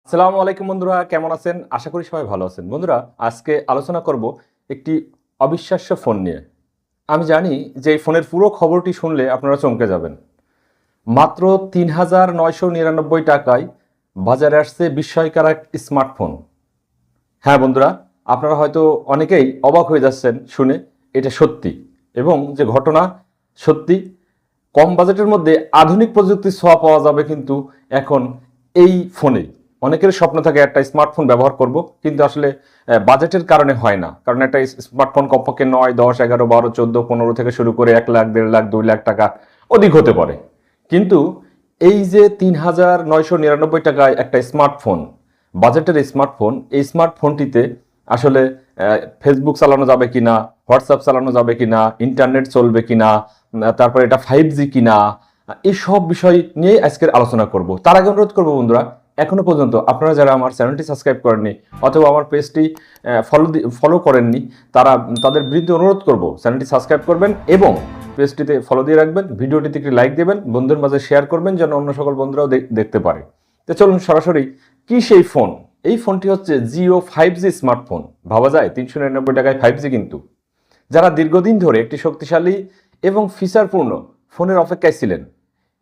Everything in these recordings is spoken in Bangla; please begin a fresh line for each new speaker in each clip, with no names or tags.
আসসালামু আলাইকুম বন্ধুরা, কেমন আছেন? আশা করি সবাই ভালো আছেন। বন্ধুরা, আজকে আলোচনা করব একটি অবিশ্বাস্য ফোন নিয়ে। আমি জানি যে এই ফোনের পুরো খবরটি শুনলে আপনারা চমকে যাবেন। মাত্র ৩,৯৯৯ টাকায় বাজারে আসছে বিস্ময়কর এক স্মার্টফোন। হ্যাঁ বন্ধুরা, আপনারা হয়তো অনেকেই অবাক হয়ে যাচ্ছেন শুনে। এটা সত্যি, এবং যে ঘটনা সত্যি। কম বাজেটের মধ্যে আধুনিক প্রযুক্তির ছোঁয়া পাওয়া যাবে কিন্তু এখন এই ফোনেই। অনেকের স্বপ্ন থাকে একটা স্মার্টফোন ব্যবহার করব, কিন্তু আসলে বাজেটের কারণে হয় না। কারণ একটা স্মার্টফোন কমপক্ষে ৯, ১০, ১১, ১২, ১৪, ১৫ থেকে শুরু করে ১ লাখ, ১.৫ লাখ, ২ লাখ টাকা অধিক হতে পারে। কিন্তু এই যে ৩,৯৯৯ টাকায় একটা স্মার্টফোন, বাজেটের স্মার্টফোন, এই স্মার্টফোনটিতে আসলে ফেসবুক চালানো যাবে কিনা, হোয়াটসঅ্যাপ চালানো যাবে কিনা, ইন্টারনেট চলবে কিনা, তারপরে এটা 5G কিনা, এইসব বিষয় নিয়ে আজকের আলোচনা করব। তার আগে অনুরোধ করবো বন্ধুরা, এখনো পর্যন্ত আপনারা যারা আমার চ্যানেলটি সাবস্ক্রাইব করেননি অথবা আমার পেজটি ফলো করেননি, তাদের বিরুদ্ধে অনুরোধ করব চ্যানেলটি সাবস্ক্রাইব করবেন এবং পেজটিতে ফলো দিয়ে রাখবেন, ভিডিওটিতে একটি লাইক দেবেন, বন্ধুদের মাঝে শেয়ার করবেন যেন অন্য সকল বন্ধুরাও দেখতে পারে। তো চলুন সরাসরি, কি সেই ফোন? এই ফোনটি হচ্ছে জিও 5G স্মার্টফোন। ভাবা যায় ৩৯৯ টাকায় 5G, কিন্তু যারা দীর্ঘদিন ধরে একটি শক্তিশালী এবং ফিচারপূর্ণ ফোনের অপেক্ষায় ছিলেন,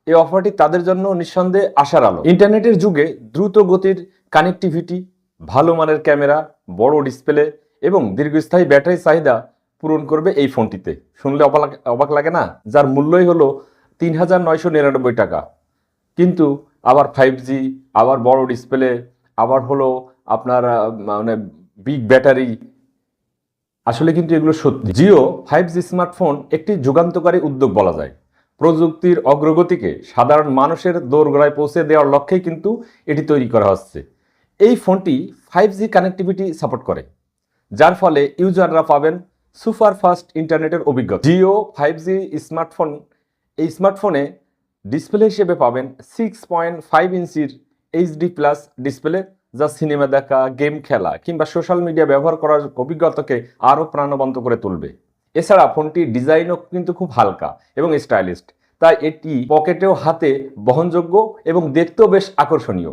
এই অফারটি তাদের জন্য নিঃসন্দেহে আশার আলো। ইন্টারনেটের যুগে দ্রুত গতির কানেক্টিভিটি, ভালো মানের ক্যামেরা, বড় ডিসপ্লে এবং দীর্ঘস্থায়ী ব্যাটারি চাহিদা পূরণ করবে এই ফোনটিতে। শুনলে অবাক লাগে না? যার মূল্যই হলো ৩,৯৯৯ টাকা, কিন্তু আবার 5G, আবার বড় ডিসপ্লে, আবার হলো আপনার মানে বিগ ব্যাটারি। আসলে কিন্তু এগুলো সত্যি। জিও 5G স্মার্টফোন একটি যুগান্তকারী উদ্যোগ বলা যায়। প্রযুক্তির অগ্রগতিকে সাধারণ মানুষের দোরগোড়ায় পৌঁছে দেওয়ার লক্ষ্যেই কিন্তু এটি তৈরি করা হচ্ছে। এই ফোনটি 5G কানেক্টিভিটি সাপোর্ট করে, যার ফলে ইউজাররা পাবেন সুপার ফাস্ট ইন্টারনেটের অভিজ্ঞতা। জিও 5G স্মার্টফোন, এই স্মার্টফোনে ডিসপ্লে হিসেবে পাবেন 6.5 ইঞ্চির HD প্লাস ডিসপ্লে, যা সিনেমা দেখা, গেম খেলা কিংবা সোশ্যাল মিডিয়া ব্যবহার করার অভিজ্ঞতাকে আরও প্রাণবন্ত করে তুলবে। এছাড়া ফোনটির ডিজাইনও কিন্তু খুব হালকা এবং স্টাইলিস্ট, তাই এটি পকেটেও হাতে বহনযোগ্য এবং দেখতেও বেশ আকর্ষণীয়।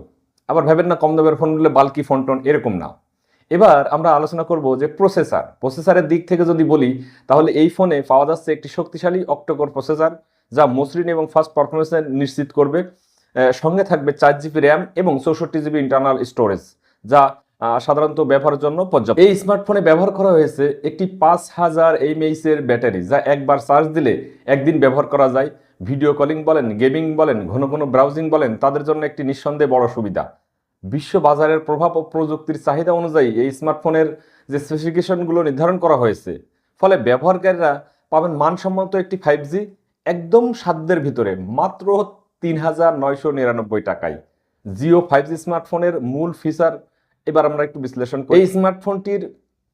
আবার ভাবেন না কম দামের ফোনগুলো বাল্কি ফোনটোন, এরকম না। এবার আমরা আলোচনা করব যে প্রসেসরের দিক থেকে যদি বলি, তাহলে এই ফোনে পাওয়া যাচ্ছে একটি শক্তিশালী অক্টোকোর প্রসেসর, যা মসৃণ এবং ফাস্ট পারফরমেন্স নিশ্চিত করবে। সঙ্গে থাকবে 4 GB র্যাম এবং 64 GB ইন্টারনাল স্টোরেজ, যা সাধারণত ব্যবহারের জন্য পর্যাপ্ত। এই স্মার্টফোনে ব্যবহার করা হয়েছে একটি 5000 mAh এর ব্যাটারি, যা একবার চার্জ দিলে একদিন ব্যবহার করা যায়। ভিডিও কলিং বলেন, গেমিং বলেন, ঘন ঘন ব্রাউজিং বলেন, তাদের জন্য একটি নিঃসন্দেহে বড় সুবিধা। বিশ্ব বাজারের প্রভাব ও প্রযুক্তির চাহিদা অনুযায়ী এই স্মার্টফোনের যে স্পেসিফিকেশনগুলো নির্ধারণ করা হয়েছে, ফলে ব্যবহারকারীরা পাবেন মানসম্মত একটি 5G একদম সাধ্যের ভিতরে মাত্র ৩,৯৯৯ টাকায়। জিও 5G স্মার্টফোনের মূল ফিচার এবার আমরা একটু বিশ্লেষণ করি। এই স্মার্টফোনটির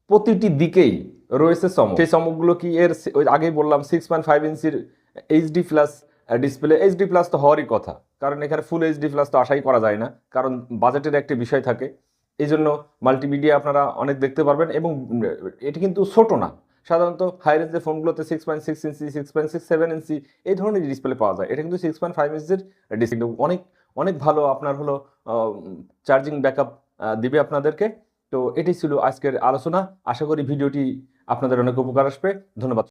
প্রতিটি দিকেই রয়েছে চমক। সেই চমকগুলো কি? ওই আগেই বললাম 6.5 ইঞ্চির HD plus display. HD plus তো হওয়ারই কথা, কারণ এখানে ফুল HD প্লাস তো আশাই করা যায় না, কারণ বাজেটের একটি বিষয় থাকে। এই জন্য মাল্টিমিডিয়া আপনারা অনেক দেখতে পারবেন, এবং এটি কিন্তু ছোট না। সাধারণত হাই রেঞ্জের ফোনগুলোতে 6.6 ইঞ্চি, 6.67 ইঞ্চি এই ধরনের ডিসপ্লে পাওয়া যায়। এটা কিন্তু 6.5 ইঞ্চির ডিসপ্লে, অনেক অনেক ভালো আপনার হলো চার্জিং ব্যাকআপ দিবে আপনাদেরকে। তো এটি ছিল আজকের আলোচনা। আশা করি ভিডিওটি আপনাদের অনেক উপকার আসবে। ধন্যবাদ।